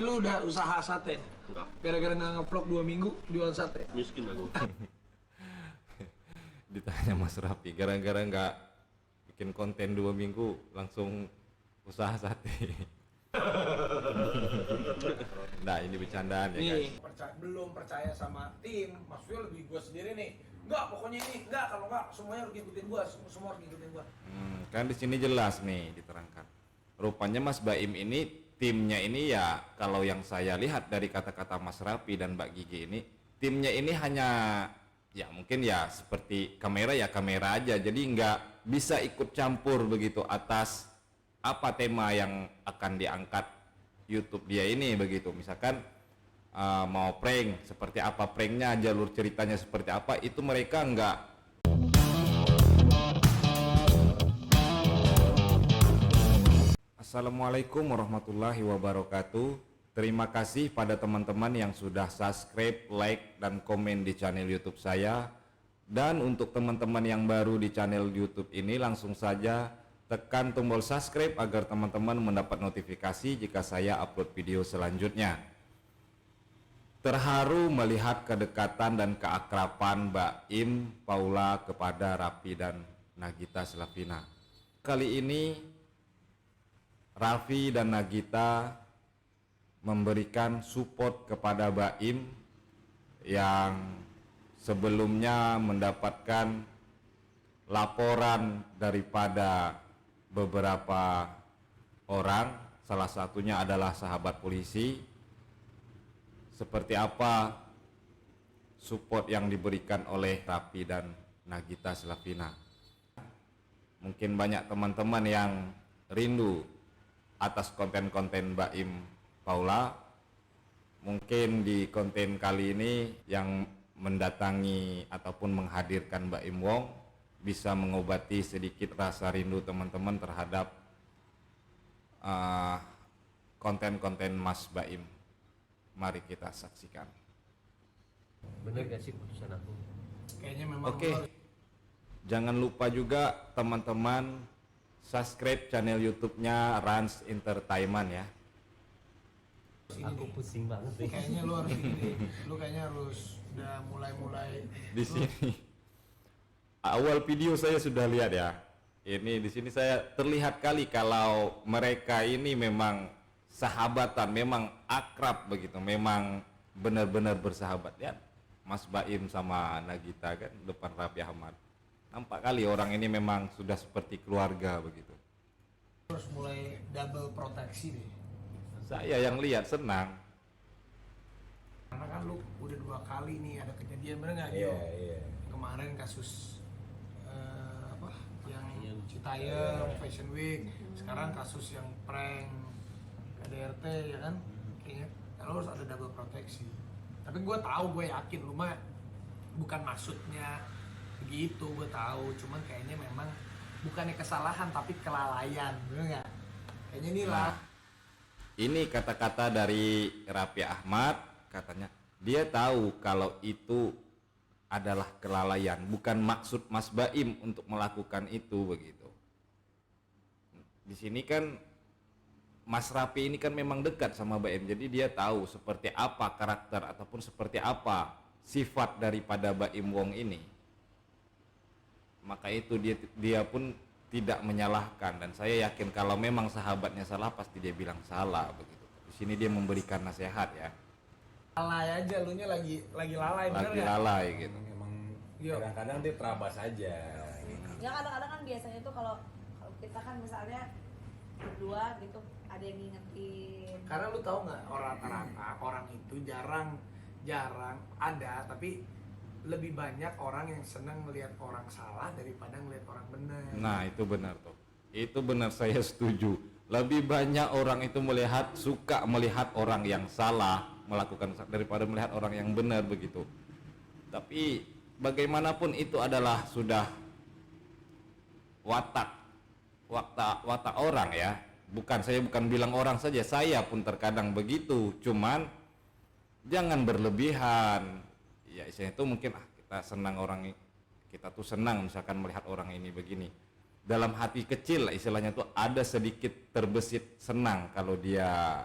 Lu udah usaha sate? Enggak, Gara-gara nggak ngevlog 2 minggu jual sate. miskin aku. Ditanya Mas Rafi, gara-gara nggak bikin konten 2 minggu langsung usaha sate. Nah, ini bercandaan ya guys. Belum percaya sama tim, maksudnya lebih gua sendiri nih. Enggak, pokoknya ini enggak, kalau enggak semuanya harus ngikutin gua, semua harus ngikutin gua. Kan di sini jelas nih diterangkan. Rupanya Mas Baim ini timnya ini ya, kalau yang saya lihat dari kata-kata Mas Rafi dan Mbak Gigi ini, timnya ini hanya ya mungkin ya seperti kamera ya kamera aja, jadi nggak bisa ikut campur begitu atas apa tema yang akan diangkat YouTube dia ini begitu. Misalkan mau prank, seperti apa pranknya, jalur ceritanya seperti apa, itu mereka nggak. Assalamualaikum warahmatullahi wabarakatuh. Terima kasih pada teman-teman yang sudah subscribe, like, dan komen di channel YouTube saya. Dan untuk teman-teman yang baru di channel YouTube ini, langsung saja tekan tombol subscribe agar teman-teman mendapat notifikasi jika saya upload video selanjutnya. Terharu melihat kedekatan dan keakraban Mbak Im Paula kepada Rafi dan Nagita Slavina. Kali ini Raffi dan Nagita memberikan support kepada Baim yang sebelumnya mendapatkan laporan daripada beberapa orang, salah satunya adalah sahabat polisi. Seperti apa support yang diberikan oleh Raffi dan Nagita Slavina. Mungkin banyak teman-teman yang rindu atas konten-konten Baim Paula. Mungkin di konten kali ini yang mendatangi ataupun menghadirkan Baim Wong bisa mengobati sedikit rasa rindu teman-teman terhadap konten-konten Mas Baim. Mari kita saksikan. Bener gak sih putusan aku? Kayaknya memang Oke. Jangan lupa juga teman-teman subscribe channel YouTube-nya Rans Entertainment ya. Aku pusing banget deh. kayaknya lu harus ini, lu kayaknya harus udah mulai Di sini awal video saya sudah lihat ya. Ini di sini saya terlihat kali kalau mereka ini memang sahabatan, memang akrab begitu, memang benar-benar bersahabat ya. Mas Baim sama Nagita kan depan Raffi Ahmad. Nampak kali orang ini memang sudah seperti keluarga begitu. harus mulai double proteksi deh. Saya yang lihat senang. Karena kan lu udah 2 kali nih ada kejadian, bener nggak Gio? Kemarin kasus apa yang Citayam Fashion Week, sekarang kasus yang prank KDRT ya kan, kayaknya lo harus ada double proteksi. Tapi gue yakin lu mah bukan maksudnya begitu, gue tahu, cuman kayaknya memang bukannya kesalahan tapi kelalaian, bener nggak? Kayaknya ini lah. Ini kata-kata dari Raffi Ahmad, katanya dia tahu kalau itu adalah kelalaian, bukan maksud Mas Baim untuk melakukan itu begitu. Di sini kan Mas Raffi ini kan memang dekat sama Baim, jadi dia tahu seperti apa karakter ataupun seperti apa sifat daripada Baim Wong ini. Maka itu dia pun tidak menyalahkan, dan saya yakin kalau memang sahabatnya salah pasti dia bilang salah begitu. Di sini dia memberikan nasihat ya. Lalai aja, lu nya lagi lalai, bener Lagi nggak? lalai gitu. Emang Yo. kadang-kadang dia terabas aja. Ya kadang-kadang kan biasanya tuh kalau kita kan misalnya berdua gitu ada yang ngingetin. Karena lu tahu nggak, rata-rata orang itu jarang ada, tapi lebih banyak orang yang senang melihat orang salah daripada melihat orang benar. Nah itu benar tuh, itu benar, saya setuju. Lebih banyak orang itu suka melihat orang yang salah melakukan daripada melihat orang yang benar begitu. Tapi bagaimanapun itu adalah sudah watak orang ya. Saya bukan bilang orang saja, saya pun terkadang begitu. Cuman jangan berlebihan. Ya istilahnya itu mungkin kita senang kita tuh senang misalkan melihat orang ini begini. Dalam hati kecil istilahnya tuh ada sedikit terbesit senang kalau dia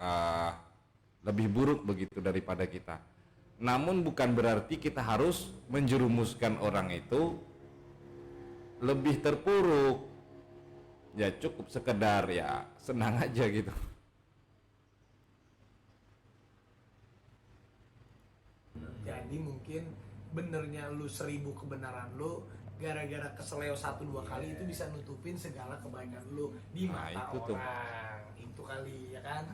eh, lebih buruk begitu daripada kita. Namun bukan berarti kita harus menjerumuskan orang itu lebih terpuruk. Ya cukup sekedar ya senang aja gitu. Jadi mungkin benernya lu 1000 kebenaran lu, gara-gara keseleo 1-2 kali itu bisa nutupin segala kebaikan lu di Nah, mata itu tuh. orang. Itu kali ya kan.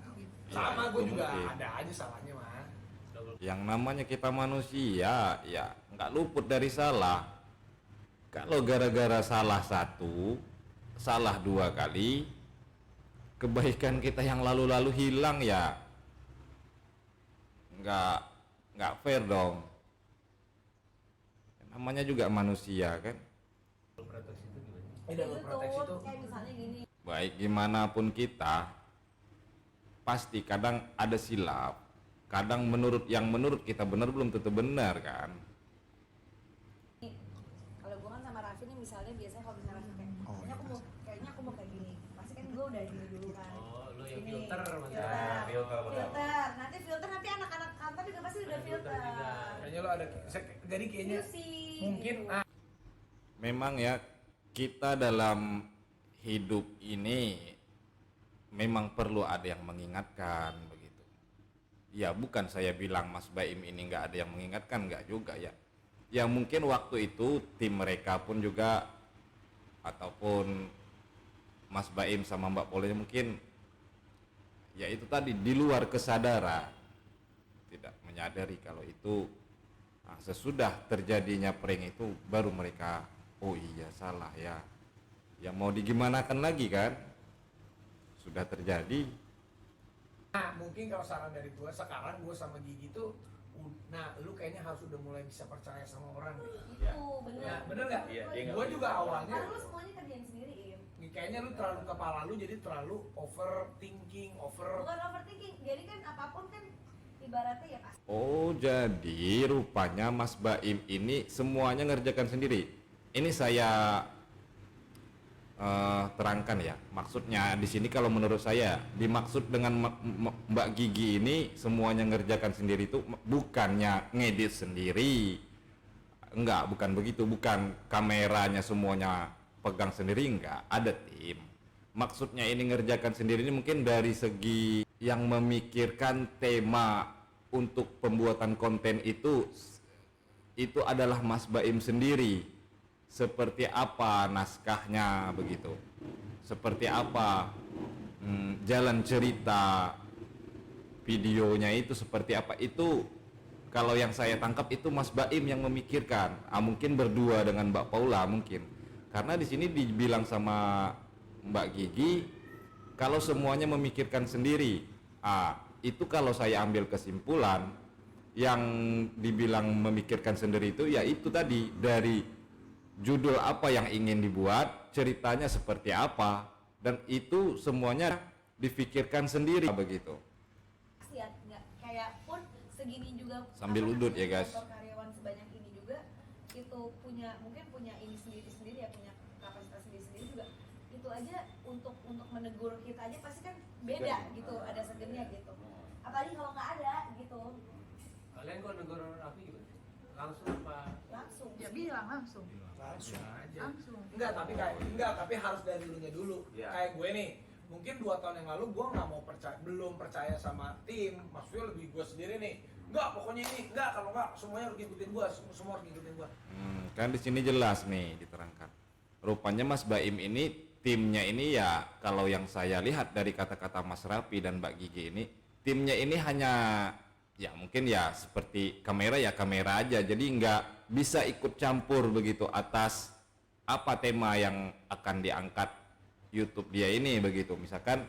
Ya, Sama itu gue juga mungkin. ada aja salahnya mah. Yang namanya kita manusia ya nggak luput dari salah. Kalau gara-gara salah satu, salah 2 kali, kebaikan kita yang lalu-lalu hilang ya nggak nggak fair dong. Namanya juga manusia kan. Proteksi itu gimana? Double proteksi itu kayak misalnya gini. Baik gimana pun kita, pasti kadang ada silap. Kadang menurut kita benar belum tentu benar kan. Kalau gue kan sama Raffi nih misalnya biasanya kalau misalnya Raffi kayak kayaknya aku mau kayak gini, pasti kan gue udah gini dulu kan. Oh, lu yang Gini, filter maksudnya. filter, Filter. filter nanti anak-anak kantor juga pasti udah filter. kayaknya lo ada jadi kayaknya Musik, mungkin gitu. Memang ya kita dalam hidup ini memang perlu ada yang mengingatkan begitu. Ya bukan saya bilang Mas Baim ini nggak ada yang mengingatkan, nggak juga ya. Ya mungkin waktu itu tim mereka pun juga ataupun Mas Baim sama Mbak Poli mungkin ya itu tadi di luar kesadaran, tidak menyadari kalau itu sesudah terjadinya prank itu baru mereka oh iya salah ya. Ya mau digimanakan lagi kan, sudah terjadi. nah, mungkin kalau saran dari gue sekarang gue sama Gigi tuh nah lu kayaknya harus udah mulai bisa percaya sama orang gitu. Itu bener. Ya, bener nggak? Iya, dia nggak Gue boleh. juga awalnya Karena lu semuanya kerjain sendiri, Im. kayaknya lu terlalu kepala lu jadi terlalu overthinking, Bukan overthinking, jadi kan apapun kan ibaratnya ya pasti. Oh jadi rupanya Mas Baim ini semuanya ngerjakan sendiri. Ini saya terangkan ya. Maksudnya di sini kalau menurut saya dimaksud dengan Mbak Gigi ini semuanya ngerjakan sendiri itu bukannya ngedit sendiri. Enggak, bukan begitu. Bukan kameranya semuanya pegang sendiri, enggak. Ada tim. Maksudnya ini ngerjakan sendiri ini mungkin dari segi yang memikirkan tema untuk pembuatan konten itu adalah Mas Baim sendiri. Seperti apa naskahnya begitu, seperti apa jalan cerita videonya itu seperti apa itu. Kalau yang saya tangkap itu Mas Baim yang memikirkan, mungkin berdua dengan Mbak Paula mungkin, karena di sini dibilang sama Mbak Gigi kalau semuanya memikirkan sendiri. Itu kalau saya ambil kesimpulan yang dibilang memikirkan sendiri itu ya itu tadi dari judul apa yang ingin dibuat, ceritanya seperti apa, dan itu semuanya dipikirkan sendiri begitu. Pasti ya, nggak kayak pun segini juga. Sambil apa udut namanya, ya, guys. kantor karyawan sebanyak ini juga itu mungkin punya ini sendiri ya, punya kapasitas sendiri juga. Itu aja untuk menegur kita aja pasti kan beda gitu, ada segennya gitu. Apalagi kalau nggak ada gitu. Kalian kalau negur Raffi gimana? Langsung apa? Langsung. Ya bilang langsung. langsung aja. Langsung. Enggak, tapi harus dari dulunya dulu. Iya. Kayak gue nih, mungkin 2 tahun yang lalu gue nggak mau belum percaya sama tim, maksudnya lebih gue sendiri nih. Enggak, pokoknya ini enggak, kalau enggak semuanya harus ngikutin gue, semua harus ngikutin gue. Kan di sini jelas nih diterangkan. Rupanya Mas Baim ini timnya ini ya kalau yang saya lihat dari kata-kata Mas Rapi dan Mbak Gigi ini, timnya ini hanya ya mungkin ya seperti kamera ya kamera aja, jadi nggak bisa ikut campur begitu atas apa tema yang akan diangkat YouTube dia ini begitu. Misalkan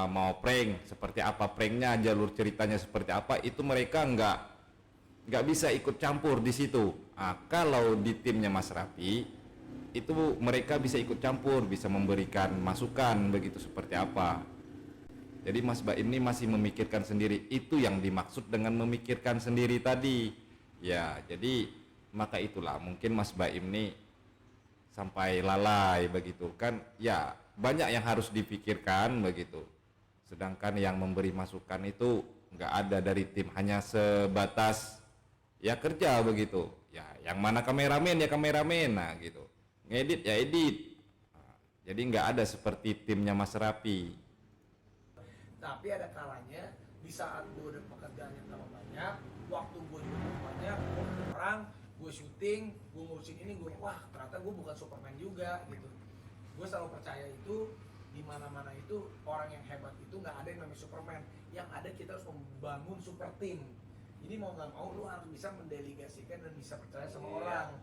mau prank seperti apa pranknya, jalur ceritanya seperti apa, itu mereka nggak bisa ikut campur di situ. Kalau di timnya Mas Rapi itu mereka bisa ikut campur, bisa memberikan masukan begitu seperti apa. Jadi Mas Baim ini masih memikirkan sendiri, itu yang dimaksud dengan memikirkan sendiri tadi. Ya, jadi maka itulah mungkin Mas Baim ini sampai lalai begitu kan. Ya, banyak yang harus dipikirkan begitu. sedangkan yang memberi masukan itu nggak ada dari tim, hanya sebatas ya kerja begitu, ya yang mana kameramen ya kameramen, nah gitu, ngedit ya edit. Nah, jadi nggak ada seperti timnya Mas Rapi. Tapi ada kalanya di saat gue udah pekerjaan yang tambah banyak, waktu gue juga tambah banyak, gue ketemu orang, gue syuting, gue ngurusin ini, gue wah ternyata gue bukan Superman juga gitu. Gue selalu percaya itu di mana-mana itu orang yang hebat itu nggak ada yang namanya Superman. Yang ada kita harus membangun super team. Jadi mau nggak mau lu harus bisa mendelegasikan dan bisa percaya sama orang.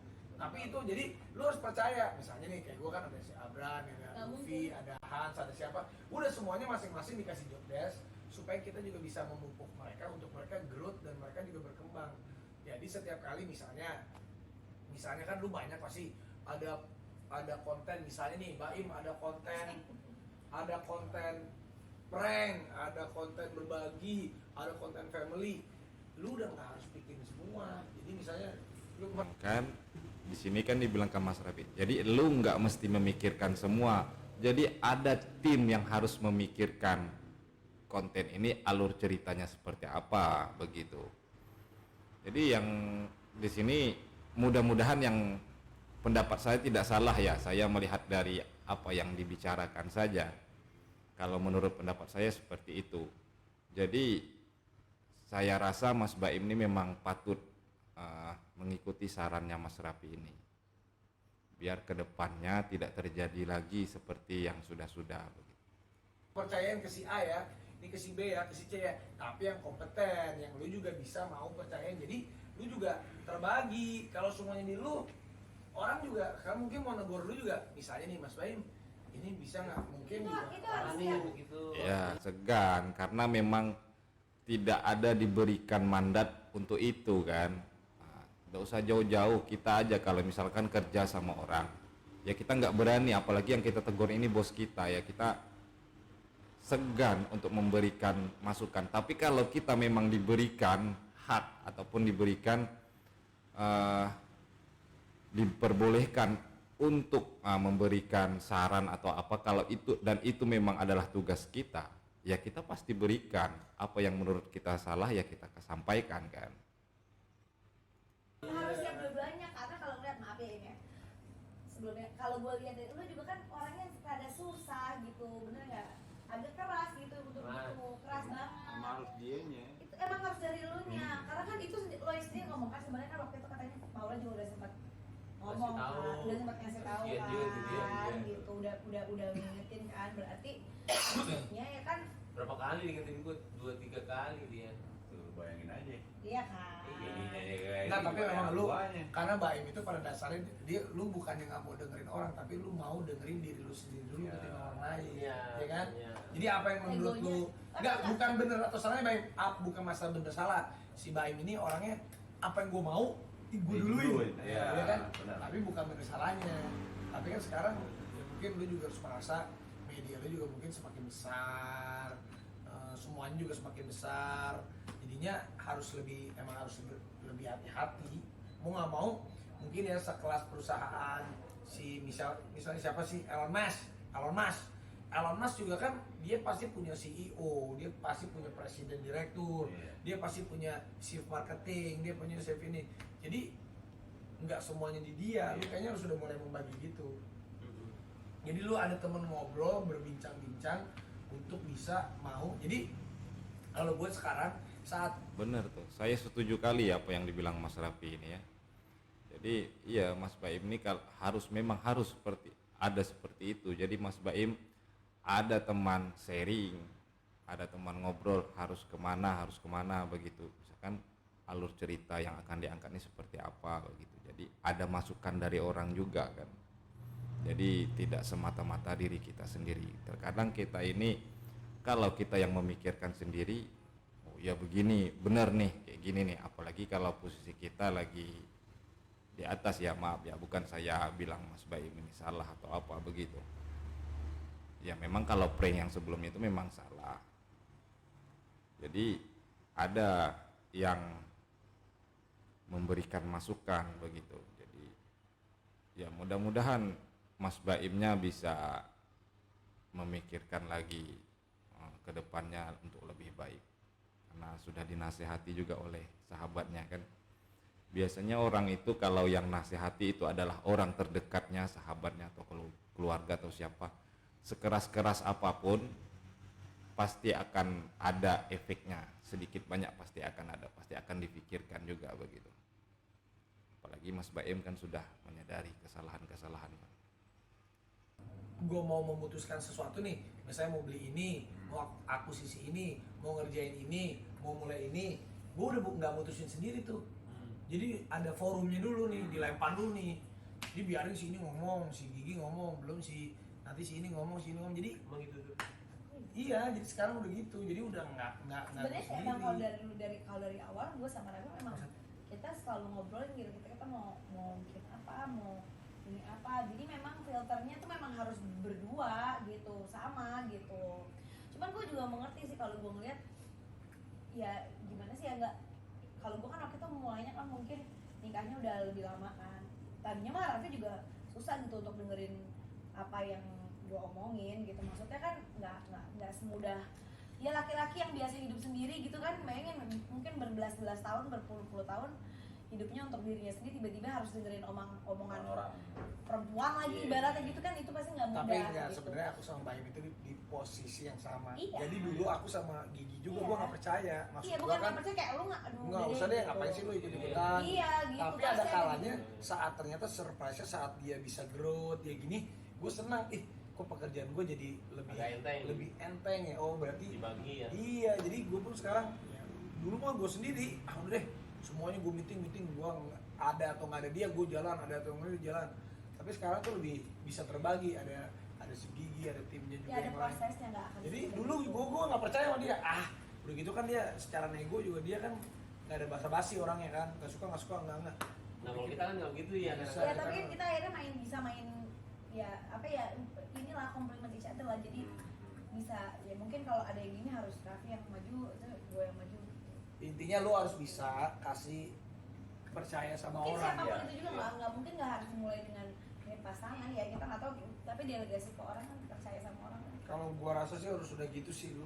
Tapi itu jadi lu harus percaya. Misalnya nih kayak gue kan ada si Abran, ada Luffy, ada Hans, ada siapa. Udah semuanya masing-masing dikasih job desk supaya kita juga bisa memupuk mereka untuk mereka growth dan mereka juga berkembang. Jadi setiap kali misalnya kan lu banyak pasti ada konten, misalnya nih Baim ada konten prank, ada konten berbagi, ada konten family. Lu udah nggak harus bikin semua. Jadi misalnya lu Kan di sini kan dibilang ke Mas Rapi, jadi lu nggak mesti memikirkan semua, jadi ada tim yang harus memikirkan konten ini alur ceritanya seperti apa begitu. Jadi yang di sini mudah-mudahan yang pendapat saya tidak salah ya, saya melihat dari apa yang dibicarakan saja. Kalau menurut pendapat saya seperti itu. Jadi saya rasa Mas Baim ini memang patut mengikuti sarannya Mas Rapi ini. Biar kedepannya tidak terjadi lagi seperti yang sudah-sudah. percayaan ke si A ya, ini ke si B ya, ke si C ya, tapi yang kompeten, yang lu juga bisa mau percayain. Jadi lu juga terbagi. Kalau semuanya di lu, orang juga kan mungkin mau negur lu juga. Misalnya nih Mas Baim, ini bisa nggak? Mungkin itu harus Ani siap. begitu. Ya segan, karena memang tidak ada diberikan mandat untuk itu kan. Nggak usah jauh-jauh, kita aja kalau misalkan kerja sama orang, ya kita nggak berani, apalagi yang kita tegur ini bos kita, ya kita segan untuk memberikan masukan. Tapi kalau kita memang diberikan hak ataupun diberikan diperbolehkan untuk memberikan saran atau apa, kalau itu dan itu memang adalah tugas kita, ya kita pasti berikan. Apa yang menurut kita salah ya kita sampaikan kan. Harus siap dua-duanya, karena kalau lihat, maaf ya ini ya, sebelumnya kalau gue lihat dari lu juga kan orangnya rada susah gitu, bener nggak? Agak keras gitu untuk itu, keras banget. Harus dianya. Itu emang harus dari lu nya, karena kan itu lo sendiri ngomong kan, sebenarnya kan waktu itu katanya Paula juga udah sempat ngomong kan, udah sempat ngasih tahu Iya, kan, gitu, udah ngingetin kan, berarti maksudnya ya kan, Berapa kali diingetin gue? 2-3 kali dia. Tuh bayangin aja. iya kan. Nah, tapi memang lu, karena Baim itu pada dasarnya dia lu bukannya nggak mau dengerin orang, tapi lu mau dengerin diri lu sendiri dulu ketimbang orang lain, Iya, ya kan? iya. Jadi apa yang menurut Egonya. lu nggak, bukan bener atau salahnya Baim, bukan masalah bener salah. Si Baim ini orangnya apa yang gue mau, gue duluin, Iya, ya kan? benar. Tapi bukan bener salahnya. Tapi kan sekarang ya mungkin lu juga harus merasa media lu juga mungkin semakin besar, semuanya juga semakin besar. Jadinya harus lebih lebih hati-hati. Mau nggak mau mungkin ya sekelas perusahaan si misalnya siapa sih, Elon Musk juga kan dia pasti punya CEO, dia pasti punya presiden direktur, dia pasti punya chief marketing, dia punya chief ini. Jadi nggak semuanya di dia, lu kayaknya harus sudah mulai membagi gitu. Jadi lu ada temen ngobrol, berbincang-bincang untuk bisa mau. Jadi kalau gue sekarang saat Bener tuh, saya setuju kali apa yang dibilang Mas Rafi ini ya. Jadi iya Mas Baim ini memang harus seperti itu. Jadi Mas Baim ada teman sharing, ada teman ngobrol, harus kemana begitu. Misalkan alur cerita yang akan diangkat ini seperti apa begitu. Jadi ada masukan dari orang juga kan. Jadi tidak semata-mata diri kita sendiri. Terkadang kita ini kalau kita yang memikirkan sendiri, oh ya begini, bener nih, kayak gini nih. Apalagi kalau posisi kita lagi di atas, ya maaf ya, bukan saya bilang Mas Baim ini salah atau apa begitu. Ya memang kalau prank yang sebelumnya itu memang salah. Jadi ada yang memberikan masukan begitu. Jadi ya mudah-mudahan Mas Baimnya bisa memikirkan lagi ke ke depannya untuk lebih baik. Karena sudah dinasehati juga oleh sahabatnya kan. Biasanya orang itu kalau yang nasihati itu adalah orang terdekatnya, sahabatnya atau keluarga atau siapa. Sekeras-keras apapun pasti akan ada efeknya, sedikit banyak pasti akan ada, pasti akan dipikirkan juga begitu. Apalagi Mas Baim kan sudah menyadari kesalahan-kesalahannya. Gue mau memutuskan sesuatu nih, misalnya mau beli ini, mau akuisisi ini, mau ngerjain ini, mau mulai ini, gue udah nggak mutusin sendiri tuh. Jadi ada forumnya dulu nih, dilempar dulu nih. Jadi biarin si ini ngomong, si Gigi ngomong, belum si nanti si ini ngomong, si ini ngomong. Jadi Emang gitu tuh. iya, jadi sekarang udah gitu. Jadi udah nggak Sebenarnya sih emang kalau dari awal gue sama Reva memang Maksud- kita selalu ngobrolin gitu, kita mau bikin apa, mau ini apa. Jadi memang filternya tuh memang harus berdua gitu, sama gitu. Cuman gue juga mengerti sih kalau gue ngeliat ya gimana sih ya, nggak, kalau gue kan waktu itu mulainya kan mungkin nikahnya udah lebih lama kan. Tadinya mah Raffi juga susah gitu untuk dengerin apa yang gue omongin gitu. Maksudnya kan nggak semudah ya laki-laki yang biasa hidup sendiri gitu kan, bayangin mungkin berbelas-belas tahun, berpuluh-puluh tahun hidupnya untuk dirinya sendiri, tiba-tiba harus dengerin omongan Orang. perempuan lagi, Iya. ibaratnya gitu kan, itu pasti nggak mudah. Tapi enggak, gitu. sebenarnya aku sama Baim itu di posisi yang sama. Iya. Jadi dulu aku sama Gigi juga Iya. gue nggak percaya. Maksud Iya, gua bukan kan nggak percaya kayak lu nggak, aduh nggak udah usah deh, gitu. ngapain sih lu ikut-ikutan. Iya gitu. Tapi pasti ada kalanya gitu. saat ternyata surprise-nya saat dia bisa growth ya gini, gue senang. Kok pekerjaan gue jadi lebih enteng ya. Oh berarti Dibagi ya. iya, jadi gue pun sekarang ya, dulu mah gue sendiri, udah deh semuanya gue meeting gue ada atau nggak ada dia gue jalan, ada atau nggak ada dia jalan. Tapi sekarang tuh lebih bisa terbagi, ada si Gigi, ada timnya juga Ya ada yang lain. prosesnya, nggak akan Jadi seperti dulu itu. gue nggak percaya sama dia. Udah gitu kan dia secara nego juga dia kan nggak ada basa-basi orangnya kan, nggak suka nggak. Nah kalau kita kan nggak gitu ya. Bisa. Ya tapi kan kita akhirnya bisa main ya apa ya, inilah compliment each other lah. Jadi bisa ya, mungkin kalau ada yang gini harus Raffi yang maju, itu gue yang maju. Intinya lu harus bisa kasih percaya sama Mungkin orang. siapapun ya. itu juga nggak mungkin nggak harus mulai dengan pasangan ya, kita nggak tahu, tapi delegasi ke orang kan, percaya sama orang kan. Kalau gua rasa sih harus udah gitu sih lu.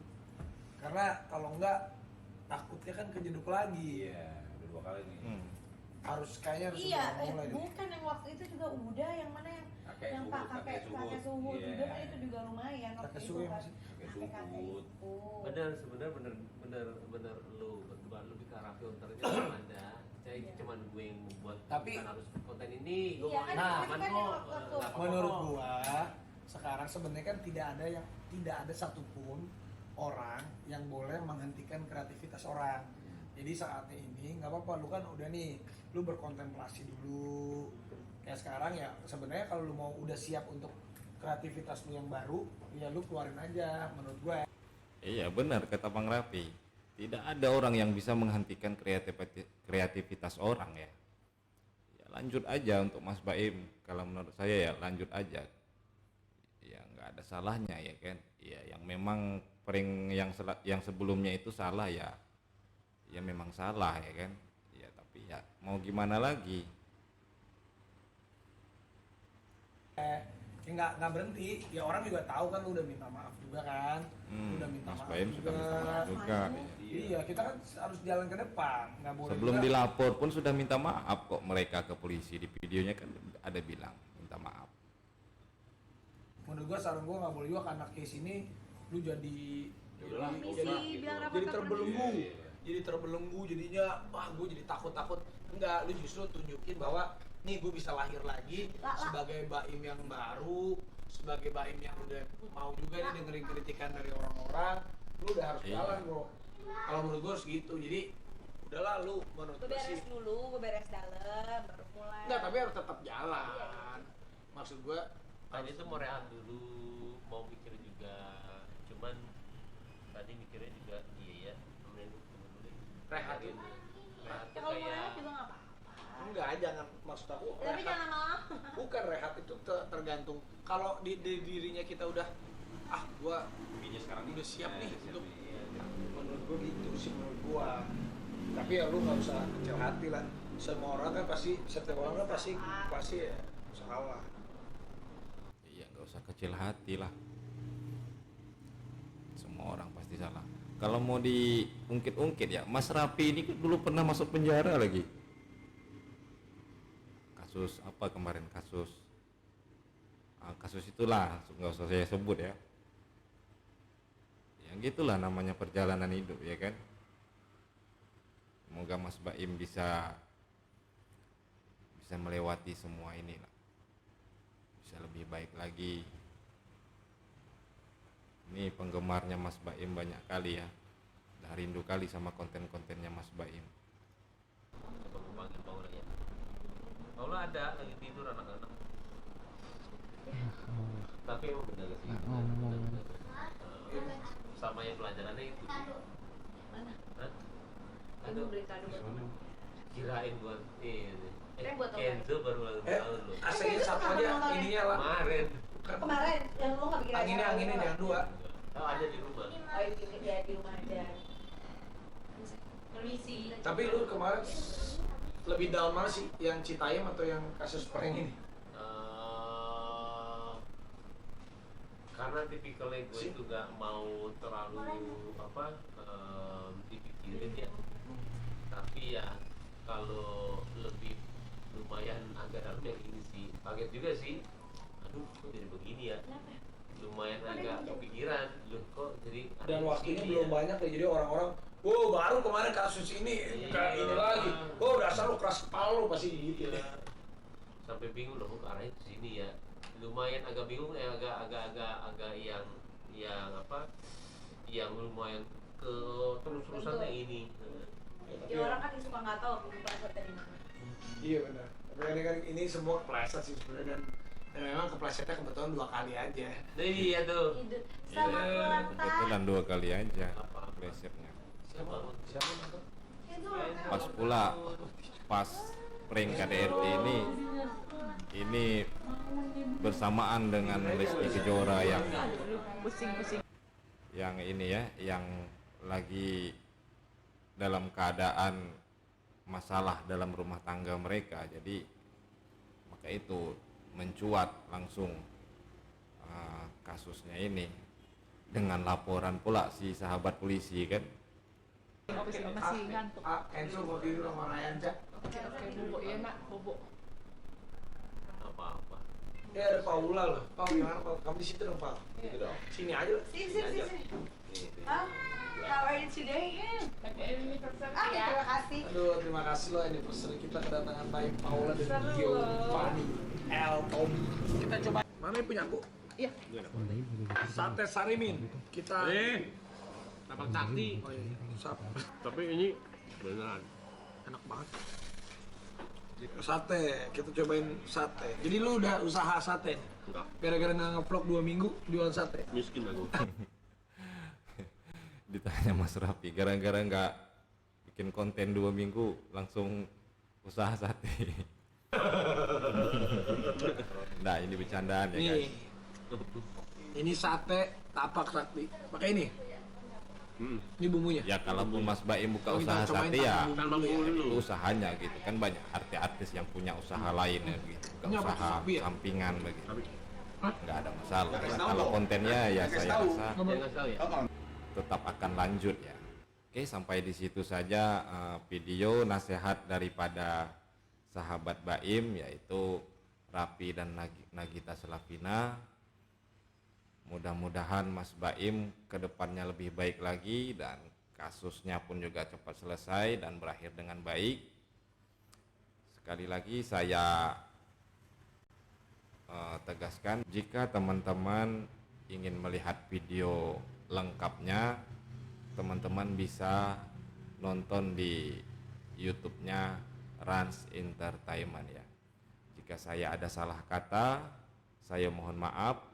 Karena kalau enggak takutnya kan kejeduk lagi. Iya, udah 2 kali nih. Harus kayaknya harus Iya, udah mulai deh. bukan yang waktu itu juga udah, yang mana yang kakek suhu Iya. juga kan, itu juga lumayan waktu Kakek itu suhu kan. masih. Kakek Kakek suhud. itu. Bener sebenarnya bener lu berdua lebih ke arah filternya belum ada. Saya Iya. cuman gue yang membuat Tapi- bukan harus konten ini. Gue Iya, mau kan, nah, aman kan kok. yang waktu- nggak apa-apa Menurut kok. gua sekarang sebenarnya kan tidak ada satupun orang yang boleh menghentikan kreativitas orang. Jadi saatnya ini nggak apa-apa, lu kan udah nih, lu berkontemplasi dulu. Kayak sekarang ya sebenarnya kalau lu mau udah siap untuk kreativitas lu yang baru, ya lu keluarin aja menurut gua. Iya benar kata Bang Raffi, tidak ada orang yang bisa menghentikan kreativitas orang ya. Ya lanjut aja untuk Mas Baim, kalau menurut saya ya lanjut aja. Ya nggak ada salahnya ya kan. Ya yang memang yang sebelumnya itu salah ya memang salah ya kan. Ya tapi ya mau gimana lagi. Ya nggak berhenti, ya orang juga tahu kan lu udah minta maaf juga kan, lu udah minta Mas maaf Baim juga. sudah minta maaf juga. Iya, kita kan harus jalan ke depan, nggak boleh. Sebelum juga- dilapor pun sudah minta maaf kok mereka ke polisi, di videonya kan ada bilang minta maaf. Menurut gua saran gua nggak boleh juga karena case ini lu jadi Misi bilang rapat jadi tak terbelenggu, Iya, iya. jadi terbelenggu jadinya, wah gua jadi takut. Enggak, lu justru tunjukin bahwa nih gua bisa lahir lagi sebagai Baim yang baru, sebagai Baim yang udah mau juga nih dengerin kritikan dari orang-orang. Lu udah harus Iya. jalan bro. Kalau menurut gua harus gitu, jadi udahlah lu menurut Gue gua beres sih. dulu, gue beres dalam, baru mulai. Enggak, tapi harus tetap jalan. Maksud gua Tadi itu mau rehat dulu, mau mikir juga. Cuman tadi mikirnya juga iya ya, temenin dulu deh. Rehat gitu. Rehat Ya tuh kalau mau kayak rehat juga nggak apa-apa. enggak, jangan, maksud aku Tapi rehat. jangan lama-lama. Bukan rehat itu tergantung. Kalau di dirinya kita udah gua Giginya sekarang udah siap nih siap untuk nih, iya. menurut gua gitu sih menurut gua. Tapi ya lu nggak usah kecil hati lah. Semua orang kan pasti, setiap orang kan pasti ya salah. Iya nggak usah kecil hati lah. Semua orang pasti pasti salah. Kalau mau diungkit-ungkit ya, Mas Rapi ini dulu pernah masuk penjara lagi. Kasus apa kemarin, kasus itulah, nggak usah saya sebut ya. Yang gitulah namanya perjalanan hidup ya kan. Semoga Mas Baim bisa melewati semua ini lah, bisa lebih baik lagi. Ini penggemarnya Mas Baim banyak kali ya, udah rindu kali sama konten-kontennya Mas Baim. Coba gue panggil Paula ya. Paula ada lagi tidur anak-anak. Tapi emang benar sih. Sama yang pelajarannya itu. Mana? Hah? Ini beli kado buat teman. Kirain buat ini. Kan buat apa? Kenzo baru ulang tahun loh. AC-nya satu aja, ininya lah. Kemarin. Kemarin yang lo nggak bikin Anginnya yang dua. Oh, ada di rumah. Oh, ya di rumah aja. Permisi. Tapi lu kemarin lebih down mana sih, yang Citayam atau yang kasus prank ini? Karena tipikalnya gue itu gak mau terlalu dipikirin ya. Tapi ya kalau lebih lumayan agak dalam yang ini sih, kaget juga sih. Aduh, kok jadi begini ya? Lumayan agak kepikiran, loh kok jadi. Dan waktunya gini belum ya? banyak ya, jadi orang-orang, wow baru kemarin kasus ini, kayak ini lagi. Oh dasar lu keras kepala lu pasti gitu ya. Sampai bingung loh, kok arahnya ke sini ya. Lumayan agak bingung ya, agak yang apa? Yang lumayan ke terus-terusannya ini. Ya orang kan suka nggak tahu pleset dari mana. Iya benar. Tapi kan ini semua kepleset sih sebenarnya, dan memang keplesetnya kebetulan 2 kali aja. Nah, iya tuh. Selamat ulang tahun. Kebetulan 2 kali aja resepnya. Siapa? Siapa nonton? Pas pula pas prank KDRT ini bersamaan dengan Lesti Kejora yang ini ya, yang lagi dalam keadaan masalah dalam rumah tangga mereka. Jadi maka itu mencuat langsung kasusnya ini dengan laporan pula si sahabat polisi kan. Masih ngantuk. Enzo mau tidur sama Ryan, Cak. Oke, bubuk ya nak, bubuk. Apa-apa. Ya ada Paula loh. Pau gimana Pau? Kamu di situ dong Pau. Gitu dong. Sini aja lah. Sini. How are you today? Terima kasih. Aduh, terima kasih loh anniversary kita kedatangan baik Paula dan Seru. Giovanni El Tommy. Kita coba. Mana yang punya aku? Iya. Sate Sarimin. Kita Tapak sakti. Oh iya, Tapi ini beneran. enak banget. Sate, kita cobain sate. Jadi lu udah usaha sate? Enggak. Gara-gara nggak nge-vlog 2 minggu jualan sate? Miskin aku. Ditanya Mas Rapi, gara-gara nggak bikin konten 2 minggu langsung usaha sate. Nah ini bercandaan ya guys. Nih, ini sate tapak sakti. Pakai ini. Ini bumbunya. Ya kalaupun Mas Baim buka Oh, kita usaha cobain sate ya pakai bumbu dulu ya. itu usahanya gitu kan, banyak artis-artis yang punya usaha lain ya gitu, buka Ini apa tuh, usaha sapi ya? sampingan begitu. Hah? Nggak ada masalah. Kalau kontennya ya saya rasa Jangan tahu ya. tetap akan lanjut ya. Oke, sampai di situ saja video nasihat daripada sahabat Baim, yaitu Rapi dan Nagita Slavina. Mudah-mudahan Mas Baim kedepannya lebih baik lagi dan kasusnya pun juga cepat selesai dan berakhir dengan baik. Sekali lagi saya tegaskan, jika teman-teman ingin melihat video lengkapnya, teman-teman bisa nonton di YouTube-nya Rans Entertainment ya. Jika saya ada salah kata, saya mohon maaf.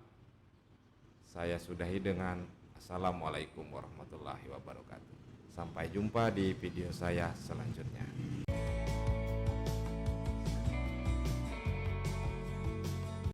Saya sudahi dengan Assalamualaikum warahmatullahi wabarakatuh. Sampai jumpa di video saya selanjutnya.